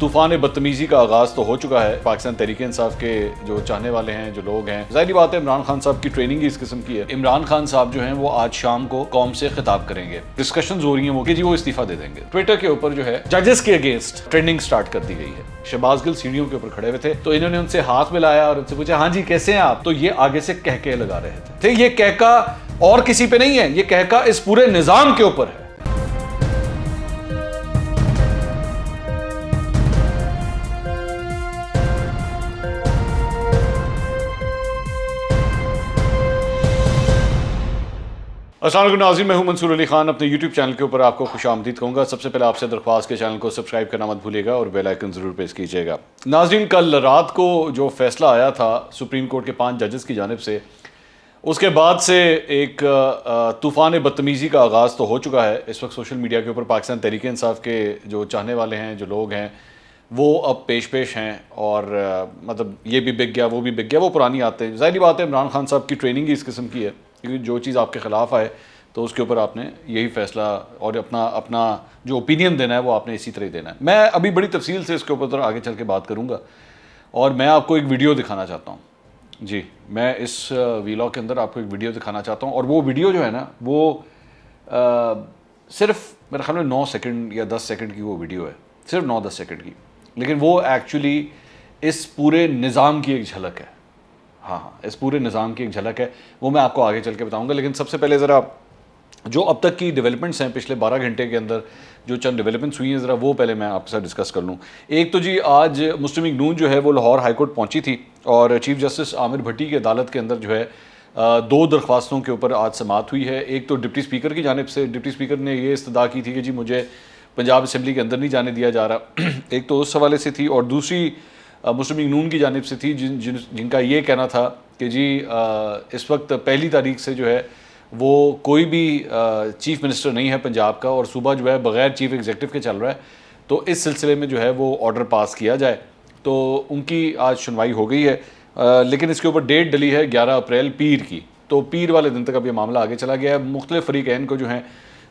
طوفان بدتمیزی کا آغاز تو ہو چکا ہے پاکستان تحریک انصاف کے جو چاہنے والے ہیں، جو لوگ ہیں، ظاہری بات ہے عمران خان صاحب کی ٹریننگ ہی اس قسم کی ہے۔ عمران خان صاحب جو ہیں وہ آج شام کو قوم سے خطاب کریں گے، ڈسکشنز ہو رہی ہیں وہ کہ جی وہ استعفیٰ دے دیں گے۔ ٹویٹر کے اوپر جو ہے ججز کے اگینسٹ ٹرینڈنگ سٹارٹ کر دی گئی ہے۔ شہباز گل سیڑھیوں کے اوپر کھڑے ہوئے تھے تو انہوں نے ان سے ہاتھ ملایا اور ان سے پوچھا ہاں جی کیسے ہیں آپ، تو یہ آگے سے کہکے لگا رہے تھے۔ یہ کہکا اور کسی پہ نہیں ہے، یہ کہکا اس پورے نظام کے اوپر ہے۔ السلام علیکم ناظرین، میں ہوں منصور علی خان، اپنے یوٹیوب چینل کے اوپر آپ کو خوش آمدید کہوں گا۔ سب سے پہلے آپ سے درخواست کے چینل کو سبسکرائب کرنا مت بھولیے گا اور بیل آئیکن ضرور پریس کیجیے گا۔ ناظرین، کل رات کو جو فیصلہ آیا تھا سپریم کورٹ کے 5 ججز کی جانب سے، اس کے بعد سے ایک طوفان بدتمیزی کا آغاز تو ہو چکا ہے۔ اس وقت سوشل میڈیا کے اوپر پاکستان تحریک انصاف کے جو چاہنے والے ہیں، جو لوگ ہیں، وہ اب پیش ہیں اور مطلب یہ بھی بک گیا وہ بھی بک گیا، وہ پرانی آتے ہیں۔ ظاہری بات ہے عمران خان صاحب کی ٹریننگ ہی اس قسم کی ہے، کیونکہ جو چیز آپ کے خلاف آئے تو اس کے اوپر آپ نے یہی فیصلہ اور اپنا جو اوپینین دینا ہے وہ آپ نے اسی طرح ہی دینا ہے۔ میں ابھی بڑی تفصیل سے اس کے اوپر آگے چل کے بات کروں گا اور میں آپ کو ایک ویڈیو دکھانا چاہتا ہوں۔ جی، میں اس ویلاگ کے اندر آپ کو ایک ویڈیو دکھانا چاہتا ہوں، اور وہ ویڈیو جو ہے نا وہ صرف میرے خیال میں 9 سیکنڈ یا 10 سیکنڈ کی وہ ویڈیو ہے، صرف 9-10 سیکنڈ کی، لیکن وہ ایکچولی اس پورے نظام کی ایک جھلک ہے۔ ہاں، اس پورے نظام کی ایک جھلک ہے، وہ میں آپ کو آگے چل کے بتاؤں گا۔ لیکن سب سے پہلے ذرا جو اب تک کی ڈیولپمنٹس ہیں پچھلے 12 گھنٹے کے اندر جو چند ڈیولپمنٹس ہوئی ہیں، ذرا وہ پہلے میں آپ کے ساتھ ڈسکس کر لوں۔ ایک تو جی آج مسلم لیگ نون جو ہے وہ لاہور ہائی کورٹ پہنچی تھی اور چیف جسٹس عامر بھٹی کی عدالت کے اندر جو ہے 2 درخواستوں کے اوپر آج سماعت ہوئی ہے۔ ایک تو ڈپٹی اسپیکر کی جانب سے، ڈپٹی اسپیکر نے یہ استدعا کی تھی کہ جی مجھے پنجاب اسمبلی کے اندر نہیں جانے دیا جا رہا، ایک تو اس حوالے سے تھی، اور دوسری مسلم لیگ نون کی جانب سے تھی جن کا یہ کہنا تھا کہ جی اس وقت 1 تاریخ سے جو ہے وہ کوئی بھی چیف منسٹر نہیں ہے پنجاب کا، اور صوبہ جو ہے بغیر چیف ایگزیکٹو کے چل رہا ہے، تو اس سلسلے میں جو ہے وہ آرڈر پاس کیا جائے۔ تو ان کی آج سنوائی ہو گئی ہے، لیکن اس کے اوپر ڈیٹ ڈلی ہے 11 اپریل پیر کی، تو پیر والے دن تک اب یہ معاملہ آگے چلا گیا ہے۔ مختلف فریقین کو جو ہیں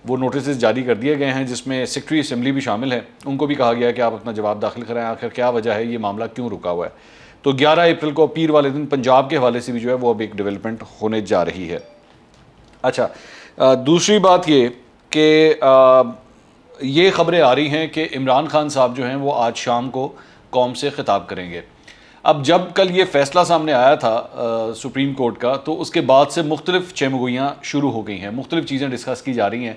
وہ نوٹسز جاری کر دیے گئے ہیں، جس میں سیکرٹری اسمبلی بھی شامل ہے، ان کو بھی کہا گیا ہے کہ آپ اپنا جواب داخل کرائیں، آخر کیا وجہ ہے، یہ معاملہ کیوں رکا ہوا ہے۔ تو 11 اپریل کو پیر والے دن پنجاب کے حوالے سے بھی جو ہے وہ اب ایک ڈیولپمنٹ ہونے جا رہی ہے۔ اچھا، دوسری بات یہ کہ یہ خبریں آ رہی ہیں کہ عمران خان صاحب جو ہیں وہ آج شام کو قوم سے خطاب کریں گے۔ اب جب کل یہ فیصلہ سامنے آیا تھا سپریم کورٹ کا، تو اس کے بعد سے مختلف چیمگوئیاں شروع ہو گئی ہیں، مختلف چیزیں ڈسکس کی جا رہی ہیں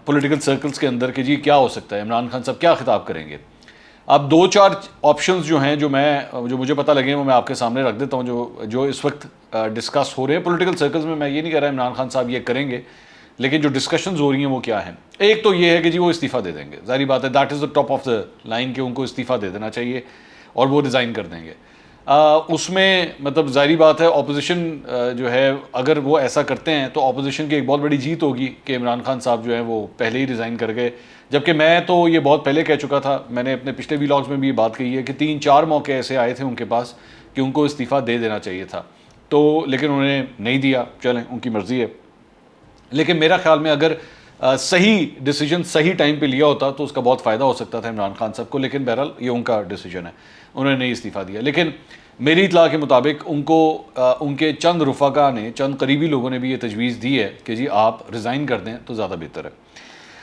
پولیٹیکل سرکلز کے اندر کہ جی کیا ہو سکتا ہے، عمران خان صاحب کیا خطاب کریں گے۔ اب 2-4 آپشنز جو ہیں جو مجھے پتہ لگے ہیں وہ میں آپ کے سامنے رکھ دیتا ہوں، جو اس وقت ڈسکس ہو رہے ہیں پولیٹیکل سرکلز میں۔ میں یہ نہیں کہہ رہا عمران خان صاحب یہ کریں گے، لیکن جو ڈسکشنز ہو رہی ہیں وہ کیا ہیں۔ ایک تو یہ ہے کہ جی وہ استعفیٰ دے دیں گے، ظاہری بات ہے that is the top of the line کہ ان کو استعفیٰ دے دینا چاہیے اور وہ ریزائن کر دیں گے۔ اس میں مطلب ظاہری بات ہے اپوزیشن جو ہے اگر وہ ایسا کرتے ہیں تو اپوزیشن کی ایک بہت بڑی جیت ہوگی کہ عمران خان صاحب جو ہیں وہ پہلے ہی ریزائن کر گئے، جبکہ میں تو یہ بہت پہلے کہہ چکا تھا، میں نے اپنے پچھلے ویلاگز میں بھی یہ بات کہی ہے کہ 3-4 موقع ایسے آئے تھے ان کے پاس کہ ان کو استعفیٰ دے دینا چاہیے تھا، تو لیکن انہوں نے نہیں دیا، چلیں ان کی مرضی ہے۔ لیکن میرا خیال میں اگر صحیح ڈیسیجن صحیح ٹائم پہ لیا ہوتا تو اس کا بہت فائدہ ہو سکتا تھا عمران خان صاحب کو، لیکن بہرحال یہ ان کا ڈیسیجن ہے، انہوں نے نہیں استعفیٰ دیا۔ لیکن میری اطلاع کے مطابق ان کو ان کے چند رفقا نے، چند قریبی لوگوں نے بھی یہ تجویز دی ہے کہ جی آپ ریزائن کر دیں تو زیادہ بہتر ہے۔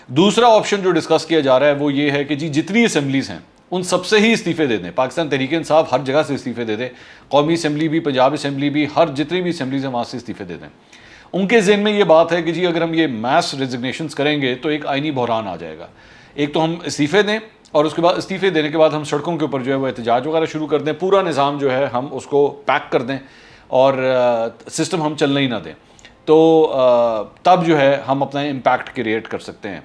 دوسرا آپشن جو ڈسکس کیا جا رہا ہے وہ یہ ہے کہ جی جتنی اسمبلیز ہیں ان سب سے ہی استعفے دے دیں، پاکستان تحریک انصاف ہر جگہ سے استعفے دے دیں، قومی اسمبلی بھی، پنجاب اسمبلی بھی، ہر جتنی بھی اسمبلیز ہیں وہاں سے استعفے دے دیں۔ ان کے ذہن میں یہ بات ہے کہ جی اگر ہم یہ میس ریزگنیشنز کریں گے تو ایک آئینی بحران آ جائے گا۔ ایک تو ہم استعفے دیں اور اس کے بعد استعفے دینے کے بعد ہم سڑکوں کے اوپر جو ہے وہ احتجاج وغیرہ شروع کر دیں، پورا نظام جو ہے ہم اس کو پیک کر دیں اور سسٹم ہم چلنے ہی نہ دیں، تو تب جو ہے ہم اپنا امپیکٹ کریٹ کر سکتے ہیں۔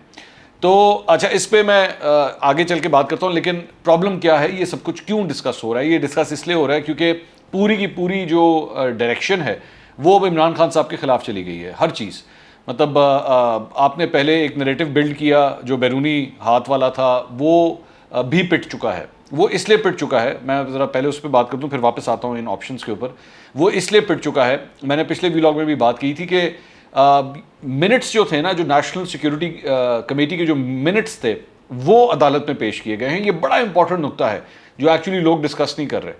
تو اچھا، اس پہ میں آگے چل کے بات کرتا ہوں، لیکن پرابلم کیا ہے، یہ سب کچھ کیوں ڈسکس ہو رہا ہے؟ یہ ڈسکس اس لیے ہو رہا ہے کیونکہ پوری کی پوری جو ڈائریکشن ہے وہ اب عمران خان صاحب کے خلاف چلی گئی ہے، ہر چیز۔ مطلب آپ نے پہلے ایک نریٹو بلڈ کیا جو بیرونی ہاتھ والا تھا، وہ بھی پٹ چکا ہے۔ وہ اس لیے پٹ چکا ہے، میں ذرا پہلے اس پہ بات کر دوں پھر واپس آتا ہوں ان آپشنز کے اوپر۔ وہ اس لیے پٹ چکا ہے، میں نے پچھلے ویلاگ میں بھی بات کی تھی کہ منٹس جو تھے نا، جو نیشنل سیکیورٹی کمیٹی کے جو منٹس تھے وہ عدالت میں پیش کیے گئے ہیں. یہ بڑا امپورٹنٹ نقطہ ہے جو ایکچولی لوگ ڈسکس نہیں کر رہے.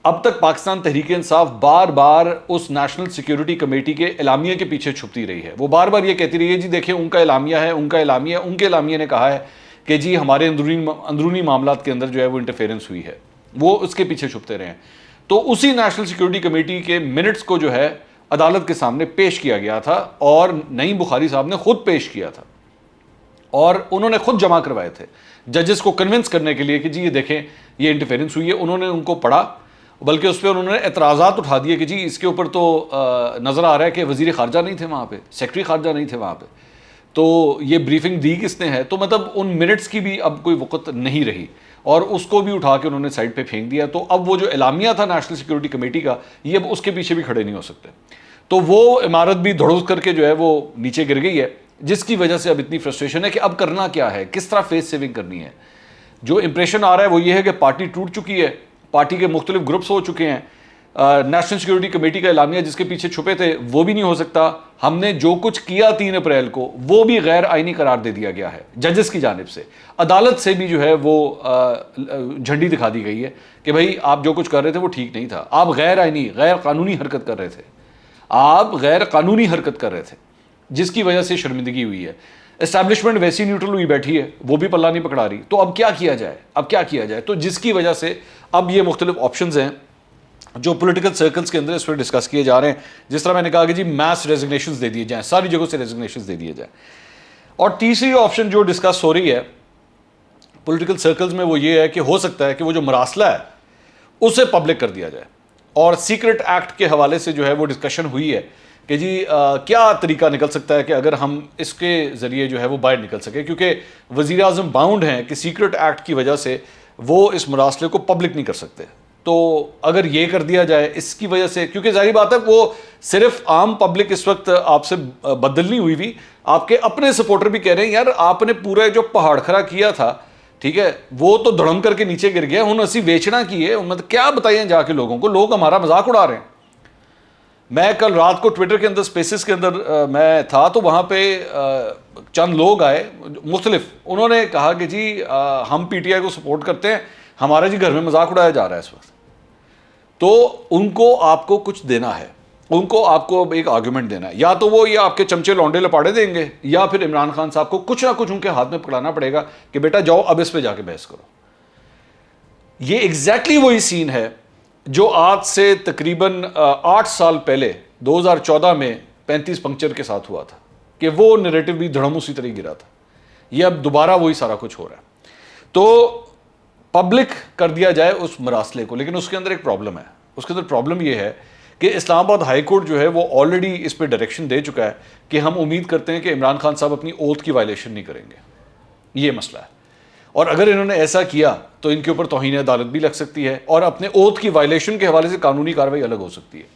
اب تک پاکستان تحریک انصاف بار بار اس نیشنل سیکیورٹی کمیٹی کے اعلامیہ کے پیچھے چھپتی رہی ہے. وہ بار بار یہ کہتی رہی ہے جی دیکھیں ان کا اعلامیہ ہے, ان کا اعلامیہ, ان کے اعلامیہ نے کہا ہے کہ جی ہمارے اندرونی معاملات کے اندر جو ہے وہ انٹرفیرنس ہوئی ہے. وہ اس کے پیچھے چھپتے رہے ہیں. تو اسی نیشنل سیکیورٹی کمیٹی کے منٹس کو جو ہے عدالت کے سامنے پیش کیا گیا تھا, اور نعیم بخاری صاحب نے خود پیش کیا تھا, اور انہوں نے خود جمع کروائے تھے ججز کو کنونس کرنے کے لیے کہ جی یہ دیکھیں یہ انٹرفیرنس ہوئی ہے. انہوں نے ان کو پڑھا, بلکہ اس پہ انہوں نے اعتراضات اٹھا دیے کہ جی اس کے اوپر تو نظر آ رہا ہے کہ وزیر خارجہ نہیں تھے وہاں پہ, سیکرٹری خارجہ نہیں تھے وہاں پہ, تو یہ بریفنگ دی کس نے ہے. تو مطلب ان منٹس کی بھی اب کوئی وقت نہیں رہی, اور اس کو بھی اٹھا کے انہوں نے سائڈ پہ پھینک دیا. تو اب وہ جو اعلامیہ تھا نیشنل سیکورٹی کمیٹی کا, یہ اب اس کے پیچھے بھی کھڑے نہیں ہو سکتے. تو وہ عمارت بھی دھڑوس کر کے جو ہے وہ نیچے گر گئی ہے, جس کی وجہ سے اب اتنی فرسٹریشن ہے کہ اب کرنا کیا ہے, کس طرح فیس سیونگ کرنی ہے. جو امپریشن آ رہا ہے وہ یہ ہے کہ پارٹی ٹوٹ چکی ہے, پارٹی کے مختلف گروپس ہو چکے ہیں, نیشنل سیکورٹی کمیٹی کا اعلامیہ جس کے پیچھے چھپے تھے وہ بھی نہیں ہو سکتا. ہم نے جو کچھ کیا 3 اپریل کو وہ بھی غیر آئینی قرار دے دیا گیا ہے ججز کی جانب سے. عدالت سے بھی جو ہے وہ جھنڈی دکھا دی گئی ہے کہ بھائی آپ جو کچھ کر رہے تھے وہ ٹھیک نہیں تھا, آپ غیر آئینی غیر قانونی حرکت کر رہے تھے, آپ غیر قانونی حرکت کر رہے تھے, جس کی وجہ سے شرمندگی ہوئی ہے. اسٹیبلشمنٹ ویسی نیوٹرل ہوئی بیٹھی ہے, وہ بھی پلہ نہیں پکڑا رہی. تو اب کیا کیا جائے, اب کیا کیا جائے. تو جس کی وجہ سے اب یہ مختلف آپشنز ہیں جو پولیٹیکل سرکلز کے اندر اس پہ ڈسکس کیے جا رہے ہیں. جس طرح میں نے کہا کہ جی میس ریزگنیشنز دے دیے جائیں, ساری جگہوں سے ریزگنیشنز دے دیے جائیں. اور تیسری آپشن جو ڈسکس ہو رہی ہے پولیٹیکل سرکلز میں وہ یہ ہے کہ ہو سکتا ہے کہ وہ جو مراسلہ ہے اسے پبلک کر دیا جائے. اور سیکرٹ ایکٹ کے حوالے سے جو ہے وہ ڈسکشن ہوئی ہے کہ جی کیا طریقہ نکل سکتا ہے کہ اگر ہم اس کے ذریعے جو ہے وہ باہر نکل سکے, کیونکہ وزیر اعظم باؤنڈ ہیں کہ سیکرٹ ایکٹ کی وجہ سے وہ اس مراسلے کو پبلک نہیں کر سکتے. تو اگر یہ کر دیا جائے اس کی وجہ سے, کیونکہ ظاہری بات ہے وہ صرف عام پبلک اس وقت آپ سے بدل نہیں ہوئی ہوئی, آپ کے اپنے سپورٹر بھی کہہ رہے ہیں یار آپ نے پورا جو پہاڑ کھڑا کیا تھا ٹھیک ہے وہ تو دھڑم کر کے نیچے گر گیا, ہن اسی بیچنا کی ہے, مطلب کیا بتائیں جا کے لوگوں کو, لوگ ہمارا مذاق اڑا رہے ہیں. میں کل رات کو ٹویٹر کے اندر اسپیسز کے اندر میں تھا, تو وہاں پہ چند لوگ آئے مختلف, انہوں نے کہا کہ جی ہم پی ٹی آئی کو سپورٹ کرتے ہیں, ہمارا جی گھر میں مذاق اڑایا جا رہا ہے اس وقت. تو ان کو آپ کو کچھ دینا ہے, ان کو آپ کو ایک آرگومنٹ دینا ہے, یا تو وہ یہ آپ کے چمچے لونڈے لپاڑے دیں گے, یا پھر عمران خان صاحب کو کچھ نہ کچھ ان کے ہاتھ میں پکڑانا پڑے گا کہ بیٹا جاؤ اب اس پہ جا کے بحث کرو. یہ ایگزیکٹلی وہی سین ہے جو آج سے تقریباً 8 سال پہلے 2014 میں 35 پنکچر کے ساتھ ہوا تھا, کہ وہ نیریٹو بھی دھڑم اسی طرح گرا تھا. یہ اب دوبارہ وہی سارا کچھ ہو رہا ہے. تو پبلک کر دیا جائے اس مراسلے کو, لیکن اس کے اندر ایک پرابلم ہے. اس کے اندر پرابلم یہ ہے کہ اسلام آباد ہائی کورٹ جو ہے وہ آلریڈی اس پہ ڈائریکشن دے چکا ہے کہ ہم امید کرتے ہیں کہ عمران خان صاحب اپنی اوتھ کی وائلیشن نہیں کریں گے. یہ مسئلہ ہے, اور اگر انہوں نے ایسا کیا تو ان کے اوپر توہین عدالت بھی لگ سکتی ہے, اور اپنے اوتھ کی وائلیشن کے حوالے سے قانونی کارروائی الگ ہو سکتی ہے.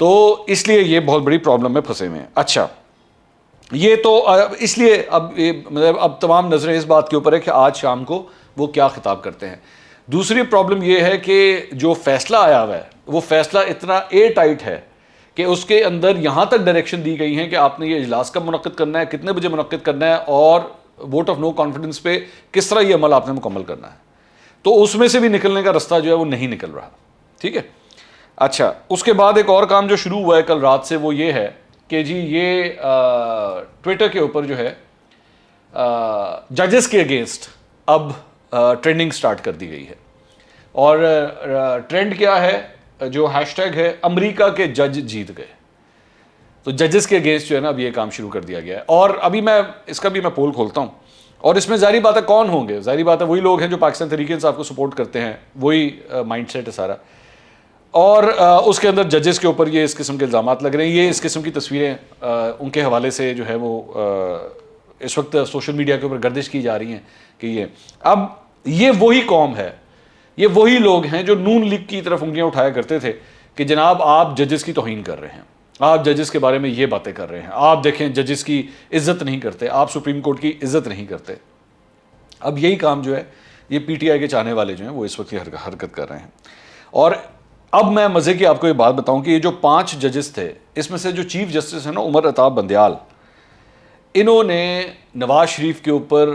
تو اس لیے یہ بہت بڑی پرابلم میں پھنسے ہوئے ہیں. اچھا, یہ تو اس لیے اب تمام نظریں اس بات کے اوپر ہے کہ آج شام کو وہ کیا خطاب کرتے ہیں. دوسری پرابلم یہ ہے کہ جو فیصلہ آیا ہوا ہے وہ فیصلہ اتنا ایئر ٹائٹ ہے کہ اس کے اندر یہاں تک ڈائریکشن دی گئی ہیں کہ آپ نے یہ اجلاس کب منعقد کرنا ہے, کتنے بجے منعقد کرنا ہے, اور ووٹ آف نو کانفیڈنس پہ کس طرح یہ عمل آپ نے مکمل کرنا ہے. تو اس میں سے بھی نکلنے کا رستہ جو ہے وہ نہیں نکل رہا. ٹھیک ہے. اچھا, اس کے بعد ایک اور کام جو شروع ہوا ہے کل رات سے وہ یہ ہے کہ جی یہ ٹویٹر کے اوپر جو ہے ججز کے اگینسٹ اب ٹرینڈنگ سٹارٹ کر دی گئی ہے. اور ٹرینڈ کیا ہے, جو ہیش ٹیگ ہے امریکہ کے جج جیت گئے. تو ججز کے اگینسٹ جو ہے نا اب یہ کام شروع کر دیا گیا ہے. اور ابھی میں اس کا بھی میں پول کھولتا ہوں, اور اس میں ظاہری بات ہے کون ہوں گے, ظاہری بات ہے وہی لوگ ہیں جو پاکستان تحریک انصاف کو سپورٹ کرتے ہیں, وہی مائنڈ سیٹ ہے سارا. اور اس کے اندر ججز کے اوپر یہ اس قسم کے الزامات لگ رہے ہیں. یہ اس قسم کی تصویریں ان کے حوالے سے جو ہے وہ اس وقت سوشل میڈیا کے اوپر گردش کی جا رہی ہیں کہ یہ وہی قوم ہے, یہ وہی لوگ ہیں جو نون لیگ کی طرف انگلیاں اٹھایا کرتے تھے کہ جناب آپ ججز کی توہین کر رہے ہیں, آپ ججز کے بارے میں یہ باتیں کر رہے ہیں, آپ دیکھیں ججز کی عزت نہیں کرتے, آپ سپریم کورٹ کی عزت نہیں کرتے. اب یہی کام جو ہے یہ پی ٹی آئی کے چاہنے والے جو ہیں وہ اس وقت یہ حرکت کر رہے ہیں. اور اب میں مزے کی آپ کو یہ بات بتاؤں کہ یہ جو 5 ججز تھے اس میں سے جو چیف جسٹس ہیں نا عمر عطا بندیال, انہوں نے نواز شریف کے اوپر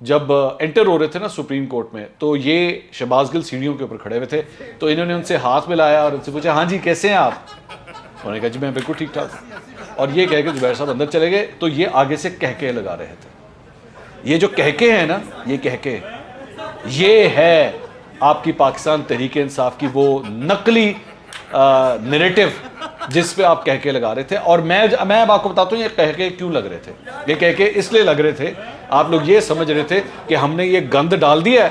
جب انٹر ہو رہے تھے نا سپریم کورٹ میں تو یہ شہباز گل سیڑھیوں کے اوپر کھڑے ہوئے تھے تو انہوں نے ان سے ہاتھ ملایا اور ان سے پوچھا ہاں جی کیسے ہیں آپ؟ انہوں نے کہا جی میں بالکل ٹھیک ٹھاک ہوں. اور یہ کہہ کے زبیر صاحب اندر چلے گئے تو یہ آگے سے کہکے لگا رہے تھے. یہ جو کہکے ہیں نا یہ کہکے یہ ہے آپ کی پاکستان تحریک انصاف کی وہ نقلی نیریٹو جس پہ آپ کہکے لگا رہے تھے. اور میں اب آپ کو بتاتا ہوں یہ کہکے کیوں لگ رہے تھے. یہ کہکے اس لیے لگ رہے تھے آپ لوگ یہ سمجھ رہے تھے کہ ہم نے یہ گند ڈال دیا ہے,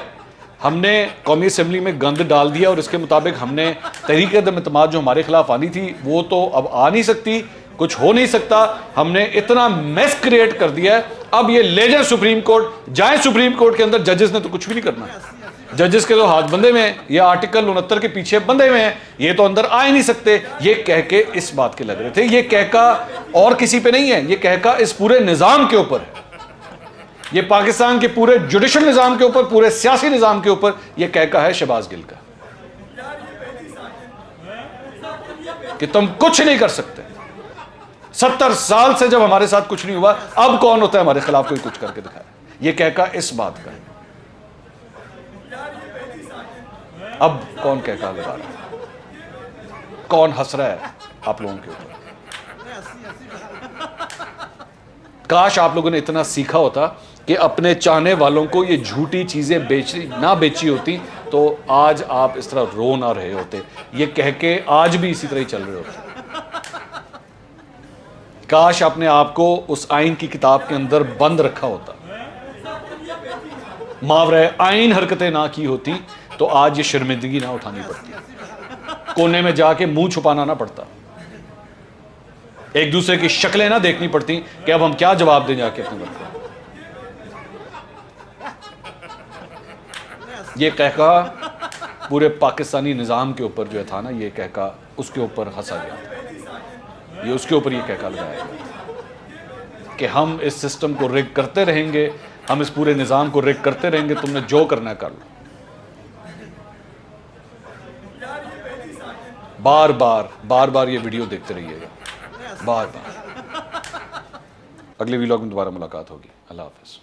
ہم نے قومی اسمبلی میں گند ڈال دیا اور اس کے مطابق ہم نے تحریک عدم اعتماد جو ہمارے خلاف آنی تھی وہ تو اب آ نہیں سکتی, کچھ ہو نہیں سکتا, ہم نے اتنا میس کریٹ کر دیا ہے, اب یہ لے جائیں سپریم کورٹ, جائیں سپریم کورٹ کے اندر, ججز نے تو کچھ بھی نہیں کرنا, ججز کے تو ہاتھ بندھے میں ہیں, یہ آرٹیکل 69 کے پیچھے بندھے ہوئے ہیں, یہ تو اندر آ ہی نہیں سکتے. یہ کہہ کے اس بات کے لگ رہے تھے. یہ کہکا اور کسی پہ نہیں ہے, یہ کہکا اس پورے نظام کے اوپر ہے, یہ پاکستان کے پورے جوڈیشل نظام کے اوپر, پورے سیاسی نظام کے اوپر یہ کہکا ہے شہباز گل کا کہ تم کچھ نہیں کر سکتے. 70 سال سے جب ہمارے ساتھ کچھ نہیں ہوا, اب کون ہوتا ہے ہمارے خلاف کوئی کچھ کر کے دکھائے. یہ کہکا اس بات کا ہے. اب کون کہکا لگا رہا ہے, کون ہنس رہا ہے آپ لوگوں کے اوپر. کاش آپ لوگوں نے اتنا سیکھا ہوتا کہ اپنے چاہنے والوں کو یہ جھوٹی چیزیں نہ بیچی ہوتی تو آج آپ اس طرح رو نہ رہے ہوتے. یہ کہہ کے آج بھی اسی طرح ہی چل رہے ہوتے. کاش آپ نے آپ کو اس آئین کی کتاب کے اندر بند رکھا ہوتا, ماورائے آئین حرکتیں نہ کی ہوتی تو آج یہ شرمندگی نہ اٹھانی پڑتی, کونے میں جا کے منہ چھپانا نہ پڑتا, ایک دوسرے کی شکلیں نہ دیکھنی پڑتی کہ اب ہم کیا جواب دیں جا کے اپنے وقت کو. یہ کہکا پورے پاکستانی نظام کے اوپر جو تھا نا, یہ کہکا اس کے اوپر ہنسا گیا تھا, یہ اس کے اوپر یہ کہکا لگایا گیا کہ ہم اس سسٹم کو ریگ کرتے رہیں گے, ہم اس پورے نظام کو ریگ کرتے رہیں گے, تم نے جو کرنا ہے کر لو. بار بار یہ ویڈیو دیکھتے رہیے گا, بار بار. اگلے ویلاگ میں دوبارہ ملاقات ہوگی. اللہ حافظ.